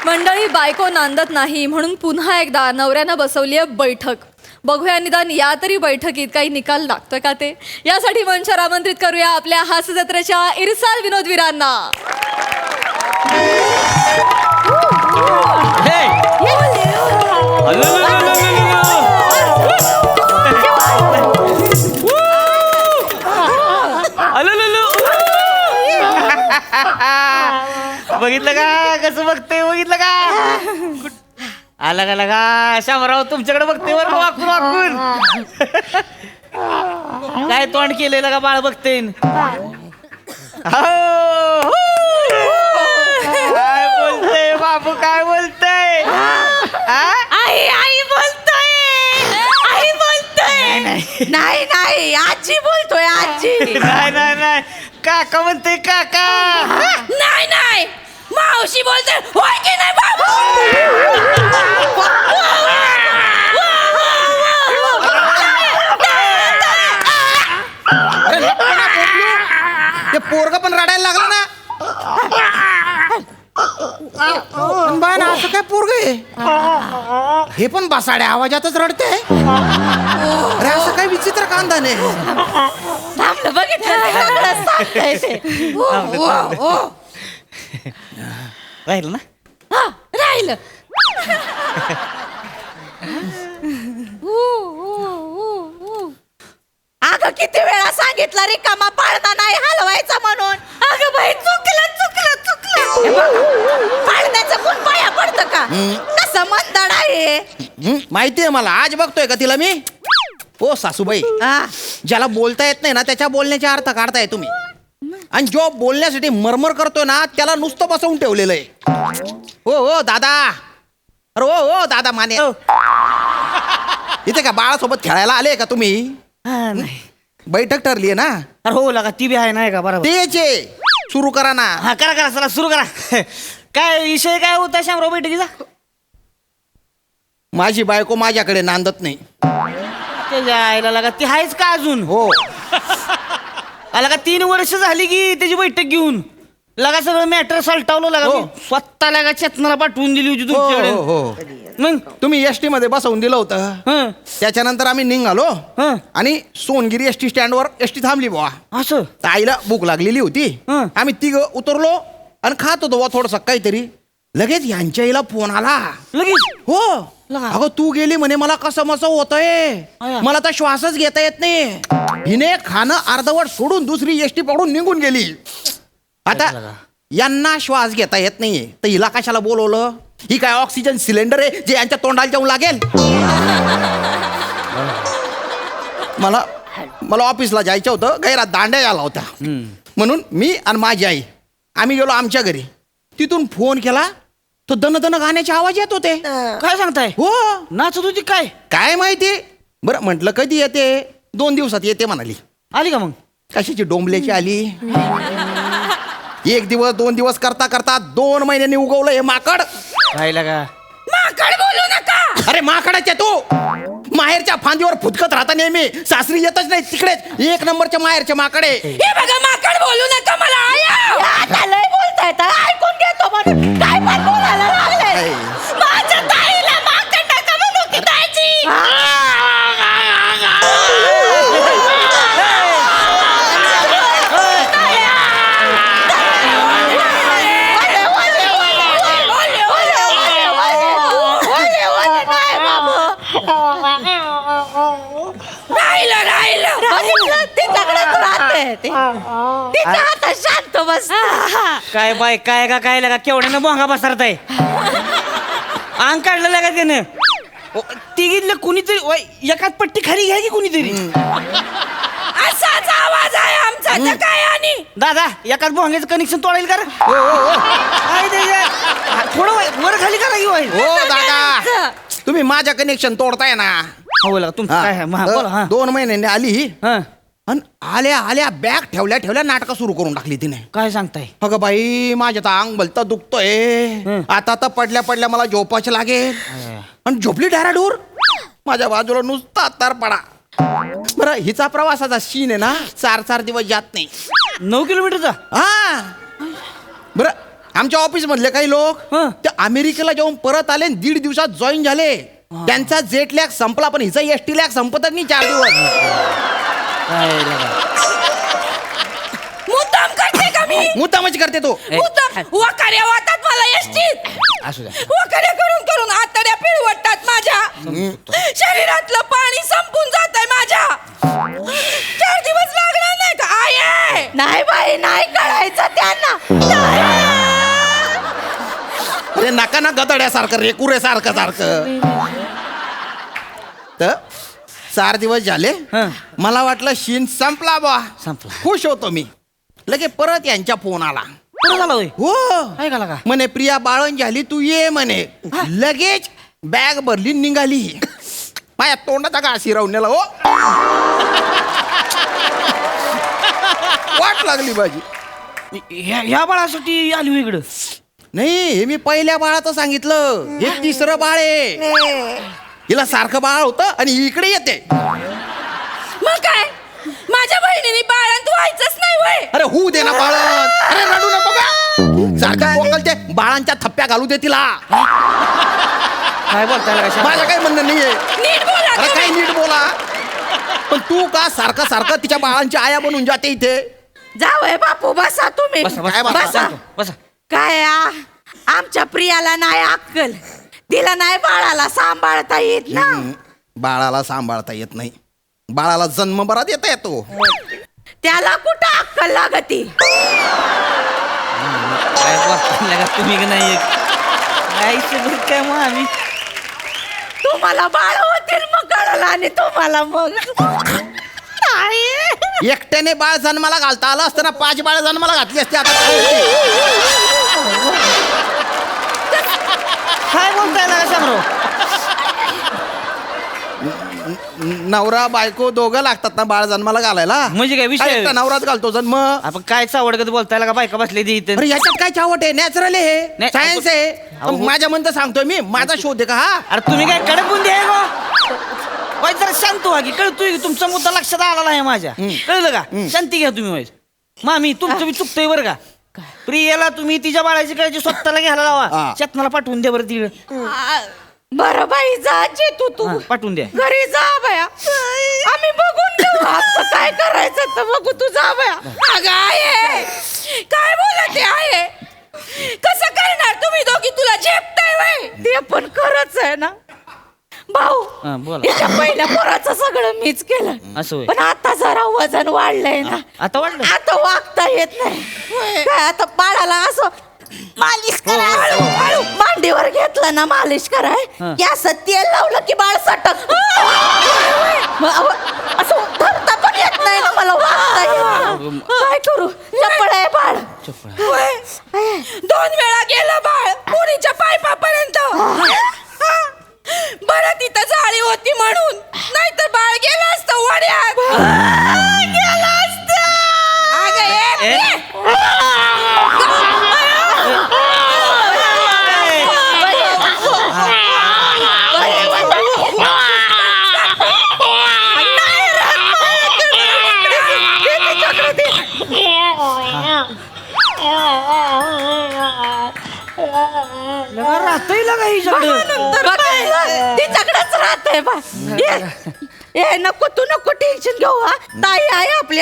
मंडळी, बायको नांदत नाही म्हणून पुन्हा एकदा नवऱ्यानं बसवली आहे बैठक. बघूया निदान या तरी बैठकीत काही निकाल लागतोय का ते. यासाठी मंचावर आमंत्रित करूया आपल्या हास्य जत्रेच्या इरसाल विनोदवीरांना. बघितलं का कसं बघतोय, बघितलं का आला का लगा शामराव तुमच्याकडे बघते बरं वाकून वाकून. काय तोंड केलेलं का बाळ बघते. काय बोलतय बाबू, काय बोलतय. आई आई बोलतोय, आई बोलतोय. नाही नाही आजी बोलतोय, आजी. नाही नाही नाही, काका म्हणते काका. नाही नाही मावशी बोलतोय. होय की नाही बाबू. ते पोरग पण रडायला लागलं ना. बाय ना, असं काय पोरग आहे हे पण बसाड्या आवाजातच रडते. अरे असं काय विचित्र कांदा नाही. थांबलं बघितलं सांगताय ते. राहिलं ना. हा राहिलं. अगं किती वेळा सांगितलं रिकामा पाळणा नाही हलवायचा म्हणून. अगं बाई चुकलं चुकलं चुकलं. पाळण्याचं कोण पाया पडतं का. कसं मंदड आहे. माहितीये मला, आज बघतोय का तिला मी. ओ सासूबाई, ज्याला बोलता येत नाही ना त्याच्या बोलण्याचा अर्थ काढताय तुम्ही. आणि जो बोलण्यासाठी मरमर करतोय ना त्याला नुसतं बसवून ठेवलेलं आहे. ओ दादा, अरे ओ दादा माने, इथे का बाळासोबत खेळायला आले का तुम्ही. नाही बैठक ठरली आहे ना. अरे हो लगा ती बी आहे नाही का बरोबर. तेच सुरू करा ना. हा करा करा चला सुरू करा. काय विषय काय होता शामराव बैठकीचा. माझी बायको माझ्याकडे नांदत नाही. त्याच्या आईला लगा ती आहेच का अजून. हो, आला का 3 वर्ष झाली की त्याची बैठक घेऊन लगा सगळं मॅटर सलटावलं लगा. हो. मी स्वतः लगा चेतनाला पाठवून दिली होती हो, तुमच्याकडे. हो. मग तुम्ही एसटी मध्ये बसवून दिलं होतं. हं, त्याच्यानंतर आम्ही निघालो हं. आणि सोनगिरी एसटी स्टँडवर एसटी थांबली बुवा. असं तर आईला भूक लागलेली होती. हं. आम्ही तिघ उतरलो आणि खात होतो बुवा थोडस काहीतरी. लगेच यांच्या आईला फोन आला. लगेच. हो, लगा. अगं तू गेली म्हणे, मला कसं मस होतंय. अया. मला तर श्वासच घेता येत नाही. हिने खाणं अर्धवट सोडून दुसरी एसटी पकडून निघून गेली. आता यांना श्वास घेता येत नाहीये तर हिला कशाला बोलवलं. ही काय ऑक्सिजन सिलेंडर आहे जे यांच्या तोंडाला जाऊन लागेल. मला ऑफिसला जायचं होतं. गैरात दांड्या आला होता. म्हणून मी आणि माझी आई आम्ही गेलो आमच्या घरी. तिथून फोन केला तो दन दन गाण्याचे आवाज येत होते. काय सांगताय. हो, नाचत होती काय. काय माहिती. बरं म्हटलं कधी येते. 2 दिवसात येते म्हणाली. आली का मग. कशाची डोंबल्याची आली. 1 दिवस 2 दिवस करता करता 2 महिन्यांनी उगवलं हे माकड. राहिला का. माकड बोलू नका. अरे माकडाच्या तू माहेरच्या फांदीवर फुटकत राहता नेहमी. सासरी येतच नाही तिकडेच. 1 नंबरच्या माहेरचे माकडे. हे बघा माकड बोलू नका मला. आया लय बोलताय तर ऐकून घेतो म्हणून काय पण बोलायला लागले. माझ्या ताईला माकड नका म्हणू की ताईची. राहिलं राहिलं बघितलं तिच्याकडेच राहते तिच्या हातात शांत बस. काय बाय काय का काय लगा केवढ्यानं भोंगा बसरताय. अंग काढलं लागा त्यानं. तिघीतलं कुणीतरी एकाच पट्टी खाली घ्या की कुणीतरी. असाच आवाज आहे आमचा तर काय. आणि दादा एकाच भोंग्याचं कनेक्शन तोडायला करा. थोडं वर खाली करा की होईल. हो दादा, तुम्ही माझ्या कनेक्शन तोडताय ना. हो लगा तुमचं काय आहे? बोला हा. 2 महिन्यांनी आली हा. आणि आल्या आल्या बॅग ठेवल्या ठेवल्या नाटकं सुरू करून टाकली तिने. काय सांगताय. अगं बाई माझ्या तर अंग भलतं दुखतोय. आता तर पडल्या पडल्या मला झोपायचं लागेल. आणि झोपली डॅराडूर. माझ्या बाजूला नुसता तार पडा. बरं हिचा प्रवासाचा सीन आहे ना 4-4 दिवस जात नाही. 9 किलोमीटरचा. हा बरं आमच्या ऑफिस मधले काही लोक हं. ते अमेरिकेला जाऊन परत आले आणि 1.5 दिवसात जॉईन झाले. त्यांचा जेट लॅग संपला पण हिचा एसटी लॅग संपतच नाही 4 दिवस. काय लगा? मुद्दाम करते का मी मुद्दामच करते तो. मुद्दाम वकाऱ्या वाटतात मला एसटीत. असू द्या. वकाऱ्या करून करून आतड्या पिळवटतात माझ्या. शरीरातलं पाणी संपून जात आहे माझ्या. 4 दिवस लागणार नाही का आहे? नाही बाई नाही कळायचं त्यांना. अरे नका ना गदड्यासारखं रेकुरेसारखं सारखं. तर 4 दिवस झाले. हं. मला वाटलं शीन संपला बा. संपला. खुश होतो मी. लगे परत यांच्या फोन आला. पुढं झालं होय. हो काय का लगा? म्हणे प्रिया बाळण झाली तू ये म्हणे. लगेच बॅग भरली निघाली. माझ्या तोंडाचा का शिरवण्याला हो वाट लागली माझी. ह्या बाळासाठी आली इकडं. नाही हे मी पहिल्या बाळाचं सांगितलं. हे 3रं बाळ आहे. हिला सारखं बाळ होतं आणि इकडे येते. मग काय माझ्या बहिणीने बाळंत व्हायचंच नाही वय. अरे होऊ दे ना बाळ. अरे रडू नको का. सारखं बोकलते बाळांच्या थप्प्या घालू दे तिला. काय बोलताय लगा? माझं काही म्हणणं नाहीये. नीट बोला अरे काही नीट बोला. पण तू का सारखं सारखं तिच्या बाळांची आया बनून जाते इथे. जावय बापू बसा तुम्ही. बसा काय बसा बसा? बसा बसा. काय आमच्या प्रियाला नाही अक्कल. तिला नाही बाळाला सांभाळता येत ना. बाळाला सांभाळता येत नाही. बाळाला जन्म बरात येता येतो. त्याला कुठं अक्कल लागती. काय बोलताय लगा तुम्ही का नाही? काय सगळं काय मग आम्ही तुम्हाला बाळ होतील मग कळलं आणि तुम्हाला मग नाही. एकट्याने बाळ जन्माला घालता आलं असतं ना 5 बाळ जन्माला घातली असते. आता काय बोलताय लगा शामराव? नवरा बायको दोघं लागतात ना बाळ जन्माला घालायला. म्हणजे काय विषय? काय एकटा नवराच घालतो जन्म. आपण काय चावडगत बोलताय लगा? बायका बसली ती इथं. अरे याच्यात काय चावट आहे. नॅचरल आहे. नाही, सायन्स आहे. अहो. माझ्या म्हणतं सांगतोय मी. माझा शोध आहे का हा. अरे तुम्ही काय कडक बुंदी आहे गो? वाईट जरा शांत व्हा की. कळतोय की तुमचा मुद्दा लक्षात आला नाही माझ्या. कळलं का? शांती घ्या तुम्ही वाईट. मामी तुमचं बी चुकतोय बरं का. प्रियाला तुम्ही तिच्या बाळाची काळजी स्वतःला घ्यायला लावा. हा. चेतनाला पाठवून द्या बरं तिकडं. बरं बाई जा तू हा, पाठवून द्या. घरी जा बया. आम्ही बघून घेऊ आमचं काय करायचं तर बघू. तू जा बया. अगं आहे काय बोलते आहे. कसं करणार तुम्ही दोघी. तुला झेपताय वय. ते पण खरंच आहे ना भाऊ. हा, बोला. याच्या पहिल्या पोराचं सगळं मीच केलं. असं होय. पण आता जरा वजन वाढलंय ना. आता वाटलं? आता वागता येत नाही. काय आता बाळाला असं मालिश करा. हळू हळू मांडीवर घेतलं ना मालिश कराय हा. की असं तेल लावलं की बाळ सटक. असं धरता पण येत नाही ना मला. वागता येत नाही. काय करू. चपळ आहे बाळ. होय. 2 वेळा गेलं बाळ पुरीच्या पायपापर्यंत. बरं तिथं जाळी होती म्हणून. नाहीतर बाळ गेलं असतं वड्यात. गेलं असतं. अगं ये. लगा राहतोय लगा ही सगळं. तिच्याकडेच राहतंय बा. ए नको तू नको टेन्शन घेऊ. हा ताई आहे आपली.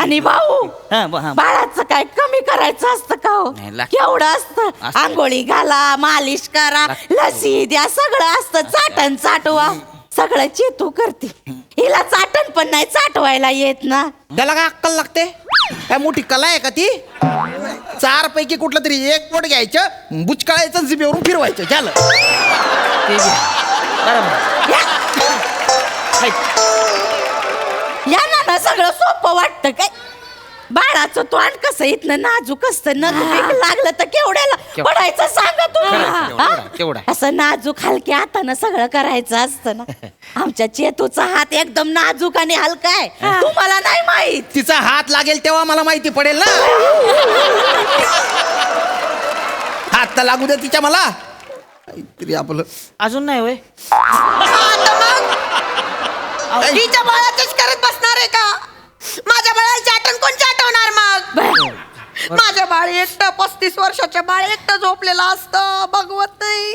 आणि भाऊ हा, हा. बाळाचं काय कमी करायचं असतं का हो. नाही, लाग- केवढं असतं. असतं. आंघोळी घाला मालिश करा लसी द्या सगळं असतं. चाटण चाटवा सगळं चेतू करते. हिला चाटण पण नाही चाटवायला येत ना. त्याला काय अक्कल लागते. काय मोठी कला आहे का ती. 4 पैकी कुठलं तरी एक पोट घ्यायचं बुचकाळायचं जिभेवरून फिरवायचं झालं. ते घ्या. बरोबर. हाय. या ना सगळं सोपं वाटतं काय. बाळाचं तोंड कसं इथनं नाजूक असतं. नख पीक लागलं तर केवढ्याला पडायचं सांगा तुम्ही. केवढं, हा? केवढं. असं नाजूक हलक्या हातानं सगळं करायचं असतं ना. आमच्या चेतूचा हात एकदम नाजूक आणि हलका आहे. तुम्हाला नाही माहित. तिचा हात लागेल तेव्हा मला माहिती पडेल ना. हात तर लागू दे तिच्या मला. काहीतरी आपलं अजून नाही होय. तिच्या बाळाचंच करत बसणार आहे का. माझ्या बाळाची आठवण कोण चाटवणार मग. माझ्या बाळ एकटं 35 वर्षाच्या बाळ एकटं झोपलेलं असतं बघवत नाही.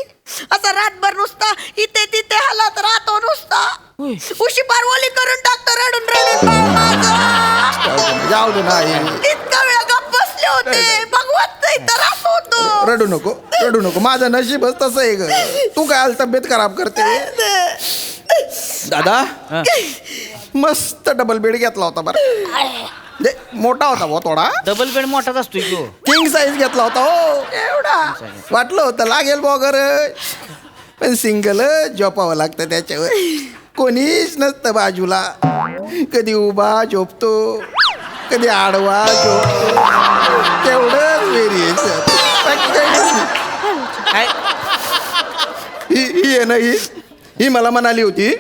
असं रातभर नुसता इथे तिथे हलत राहतो नुसता. उशी पारवली करून टाकतो रडून रडून बाळ माझं. जाऊ दे नाही. इतका वेळ गप्प बसले होते बघवत नाही तर असं होतं. रडू नको माझं नशीबच तसं आहे ग. तू काय आल तब्येत खराब करते. दादा मस्त डबल बेड घेतला होता बरं. मोठा होता भाऊ थोडा. डबल बेड मोठाच असतो तो. किंग साईज घेतला होता हो. एवढा वाटलं होतं लागेल वगैरे पण सिंगल झोपावं लागतं त्याच्यावर. कोणीच नसतं बाजूला. कधी उभा झोपतो कधी आडवा झोपतो. तेवढंच व्हेरिएशन. काय ही आहे ना ही मला म्हणाली होती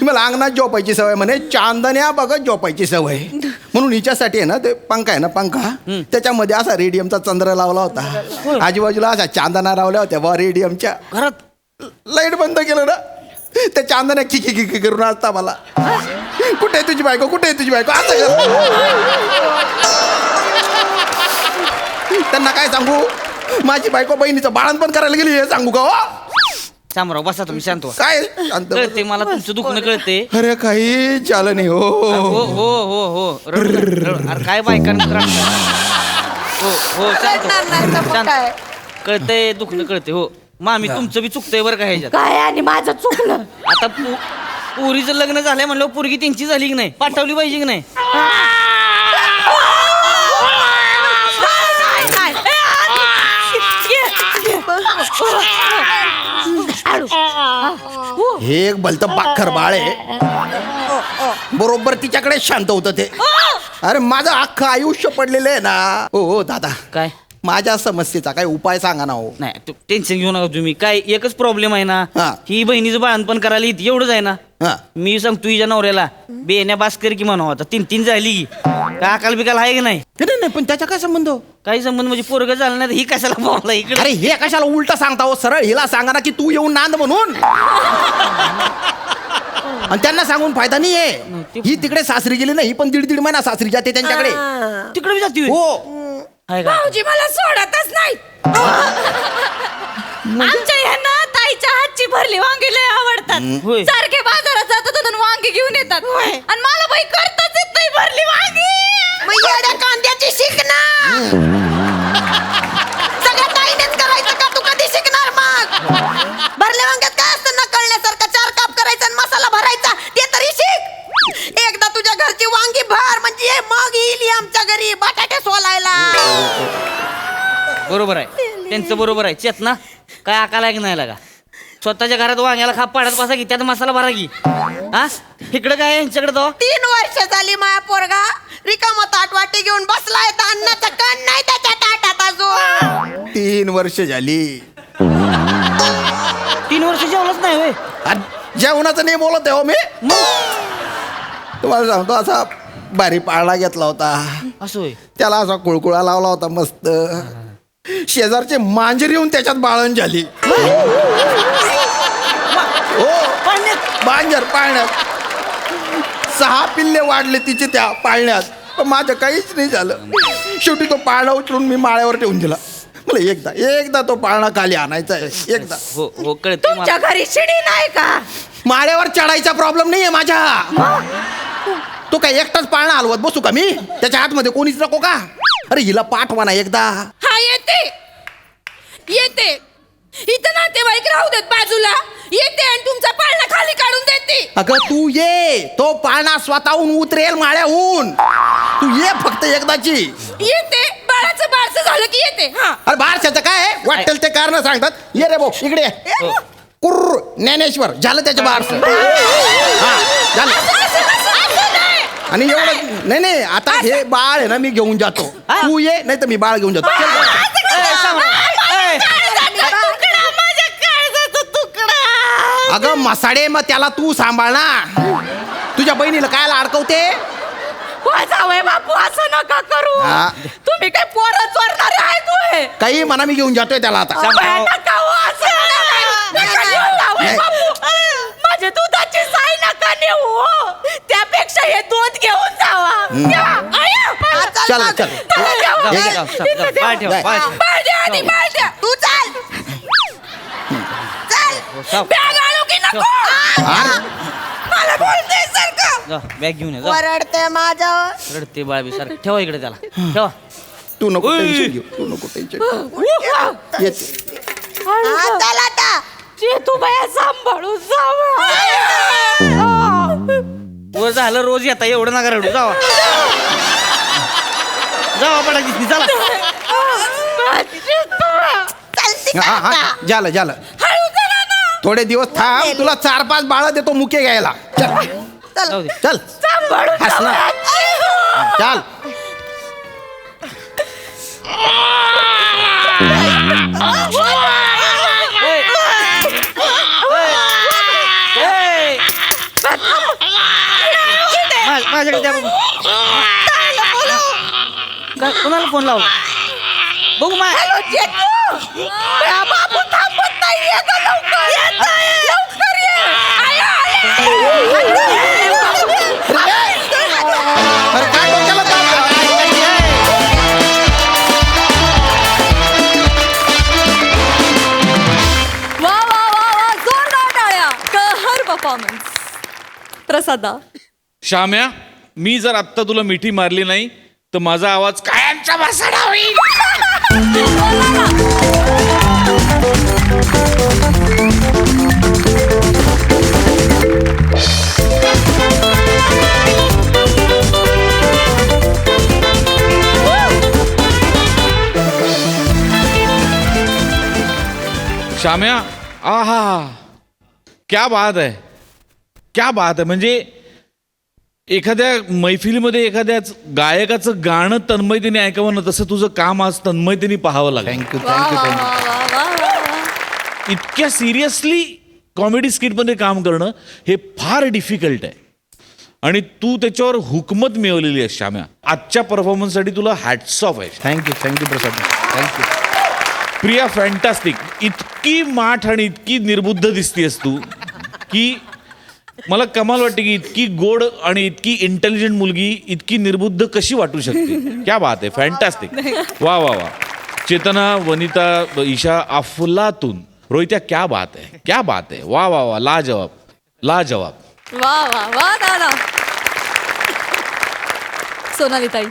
मला अंगणात झोपायची सवय म्हणे. चांदण्या बघत झोपायची सवय म्हणून हिच्यासाठी आहे ना ते पंखा आहे ना पंखा त्याच्यामध्ये असा रेडियमचा चंद्र लावला होता. आजूबाजूला असा चांदण्या लावल्या होत्या बा रेडियमच्या. घरात लाईट बंद केलं ना त्या चांदण्या खिकी खिकी करून असता मला. कुठे आहे तुझी बायको कुठे आहे तुझी बायको असं त्यांना काय सांगू माझी बायको बहिणीचं बाळणपण करायला गेली हे सांगू का हो? शामराव बसा तुम्ही शांत व्हा. काय शांत कळते मला तुमचं दुखणं कळते. अरे काही चालं नाही हो हो. हो हो हो रडू नका, रडू. अरे काय बायकांना त्रास हो हो शांत रडणार नाही तर व्हा. मग शांत काय? कळतंय दुखणं कळते हो. मामी तुमचं बी चुकतंय बरं का ह्याच्यात. काय आणि माझं चुकलं. आता पोरीचं लग्न झालंय म्हणलं पोरगी त्यांची झाली की नाही पाठवली पाहिजे की नाही. हे एक भलत बाखर बाळ आहे. बरोबर तिच्याकडे शांत होतं ते. अरे माझं अख्खं आयुष्य पडलेलं आहे ना. हो दादा काय माझ्या समस्येचा काय उपाय सांगा ना हो. नाही तू टेन्शन घेऊ नका तुम्ही. काय एकच प्रॉब्लेम आहे ना हा. ही बहिणीचं बाळणपण करायला इथे एवढंच आहे ना. हा. मी सांगतो तुझ्या नवऱ्याला बेण्या बास्कर की म्हणावं आता 3-3 झाली की काय अकाल बिकाल आहे की नाही. नाही नाही, पण त्याचा काय संबंध हो? काही संबंध म्हणजे पोरग झालं नाही तर ही कशाला बोलला इकडे. अरे हे कशाला उलट सांगता हो. सरळ हिला सांगा ना की तू येऊन नांद म्हणून. आणि त्यांना सांगून फायदा नाही आहे. ही तिकडे सासरी गेली नाही पण 1.5 महिना सासरी जाते त्यांच्याकडे. तिकडे बी जाती होय? हो आहे का? भाऊजी मला सोडतच नाही. आमच्या ह्यांना ताईच्या हातची भरली वांगी लय आवडतात. होय. सारखे बाजारात जातात तिथून वांगी घेऊन येतात आणि मला बाई करताच येत नाही भरली वांगी. मग येड्या कांद्याची शिकना. सगळ्या ताईनेच करायचं का तू कधी शिकणार मग. भरल्या वांग्यात काय असतं न कळण्यासारखं 4 काप करायचा आणि मसाला भरायचा ते तरी शिक. एकदा तुझ्या घरची वांगी भर म्हणजे मग येईल आमच्या घरी बटाटे सोलायला. बरोबर आहे त्यांचं बरोबर आहे. चेतना काय अकाल आहे की नाही लागा. स्वतःच्या घरात वांग्याला खाप पाडत बसा की त्यात मसाला भरा की. हा इकडं काय यांच्याकडे तो 3 वर्ष झाली माया पोरगा रिकामा ताट वाटी घेऊन बसलाय तर अन्नाचा कण नाही त्याच्या ताटात अजून. 3 वर्ष झाली. 3 वर्ष जेवलंच नाही होय. आणि जेवणाचं नाही बोलत आहे हो मी. तुम्हाला सांगतो असा बारी पाळणा घेतला होता. असं होय. त्याला असा कुळकुळा लावला होता मस्त. शेजारचे मांजर येऊन त्याच्यात बाळण झाली. हो मांजर पाळण्यात 6 पिल्ले वाढले तिचे त्या पाळण्यात. पण माझं काहीच नाही झालं. शेवटी तो पाळणा उचलून मी माळ्यावर ठेवून दिला. मला एकदा तो पाळणा खाली आणायचा आहे एकदा. हो हो कळते तुमच्या घरी शिडी नाही का. माळ्यावर चढायचा प्रॉब्लेम नाहीये माझ्या. तो काय एकटाच पाळणा हलवत बसू का मी. त्याच्या हातमध्ये कोणीच नको का. अरे हिला पाठवा ना एकदा. हा येते येते इथं नातेवाईक राहू देत बाजूला येते आणि तुमचा पाळणा खाली काढून देते. अगं तू ये. तो पाळणा स्वतःहून उतरेल माळ्याहून. तू ये फक्त एकदाची. येते बाळाचं बारसं झालं की येते. हा अरे बारशाचं काय वाटेल ते कारण सांगतात. ये रे भाऊ इकडे ये. कुर्र ज्ञानेश्वर झालं त्याचं बारस. हा झालं. आणि एवढं नाही आता हे बाळ आहे ना मी घेऊन जातो. तू ये नाही तर मी बाळ घेऊन जातो. अगं मसाडे मग त्याला तू सांभाळ ना. तुझ्या बहिणीला काय अडकवते. जावय बापू असं नका करू. हा. तुम्ही काय पोरं चोरणारे आहे तू. काही म्हणा मी घेऊन जातोय त्याला आता. नका हो, असं नका नेऊ जावई बापू. माझ्या दुधाची साय नका नेऊ. त्यापेक्षा हे दूध घेऊन जावा. चल चल. चला, बाळ ठेव, बाळ ठेव. बाळ द्या आधी, बाळ द्या. तू चाल चल साव. बॅग आणू की नको मला बोलते सारखं जा, बॅग घेऊन ये जा. वरडते माझ्यावर रडते बाळ बी सारखं ठेवा इकडे त्याला ठेवा तू नको उई. टेन्शन घेऊ तू नको टेन्शन येते चल आता तू बाया सांभाळू वर झालं रोज येता एवढं नका रडू जावा जावा पडा दिसली चला चलती हा हा झालं झालं थोडे दिवस थांब तुला 4-5 बाळ देतो मुके घ्यायला चल जाऊ दे चल हस ना चल ए! माझ्याकडे द्या बघू कोणाला फोन लावू बघू मा बाबू थांबत नाहीये का लवकर लवकर ये अरे काय डोक्याला ताप आहे? वा वा वा वा जोरदार टाळ्या कहर परफॉर्मन्स प्रसादा श्याम्या मी जर आत्ता तुला मिठी मारली नाही तर माझा आवाज कायमचा बसाडा होईल. श्याम्या आहा क्या बात आहे क्या बात आहे म्हणजे एखाद्या मैफिलीमध्ये एखाद्याच गायकाचं गाणं तन्मयतेने ऐकावं ना तसं तुझं काम आज तन्मयतेने पाहावं लागेल. थँक्यू वा थँक्यू वा थँक्यू वा वा वा वा. इतक्या सिरियसली कॉमेडी स्किटमध्ये काम करणं हे फार डिफिकल्ट आहे आणि तू त्याच्यावर हुकमत मिळवलेली आहे श्याम्या. आजच्या परफॉर्मन्ससाठी तुला हॅट्स ऑफ आहे. थँक्यू प्रसाद थँक्यू प्रिया फॅन्टास्टिक. इतकी माठ आणि इतकी निर्बुद्ध दिसतीयस तू की मला कमाल वाटते की इतकी गोड आणि इतकी इंटेलिजंट मुलगी इतकी निर्बुद्ध कशी वाटू शकते. क्या बात आहे फॅन्टास्टिक. वा वा वा. चेतना वनिता ईशा अफलातून रोहित्या क्या बात आहे क्या बात आहे. वा वा वा लाजवाब लाजवाब. वा वा वा दादा सोनाली ताई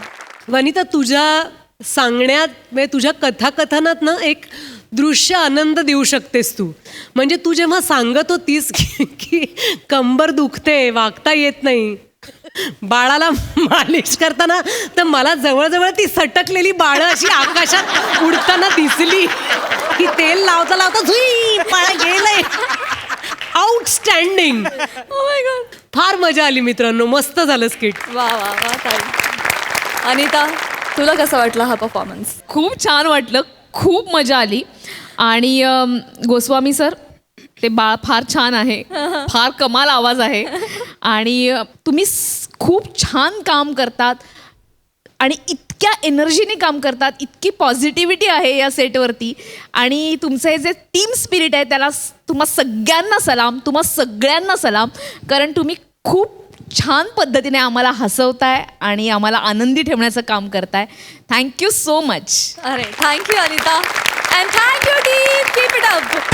वनिता तुझ्या सांगण्यात म्हणजे तुझ्या कथाकथनात ना एक दृश्य आनंद देऊ शकतेस तू. म्हणजे तू जेव्हा सांगत होतीस की कंबर दुखते वागता येत नाही बाळाला मालिश करताना तर मला जवळजवळ ती सटकलेली बाळं अशी आकाशात उडताना दिसली की तेल लावता लावता झुई पाळा गेलंय. आउटस्टँडिंग. फार मजा आली मित्रांनो मस्त झालं स्किट. वा वा वा ताई. अनिता तुला कसा वाटला हा परफॉर्मन्स? खूप छान वाटलं खूप मजा आली आणि गोस्वामी सर ते बाळ फार छान आहे फार कमाल आवाज आहे आणि तुम्ही खूप छान काम करतात आणि इतक्या एनर्जीने काम करतात इतकी पॉझिटिव्हिटी आहे या सेटवरती आणि तुमचं हे जे टीम स्पिरिट आहे त्याला तुम्हा सगळ्यांना सलाम तुम्हा सगळ्यांना सलाम कारण तुम्ही खूप छान पद्धतीने आम्हाला हसवताय आणि आम्हाला आनंदी ठेवण्याचं काम करताय. Thank you so much. अरे thank you Anita and thank you team keep it up.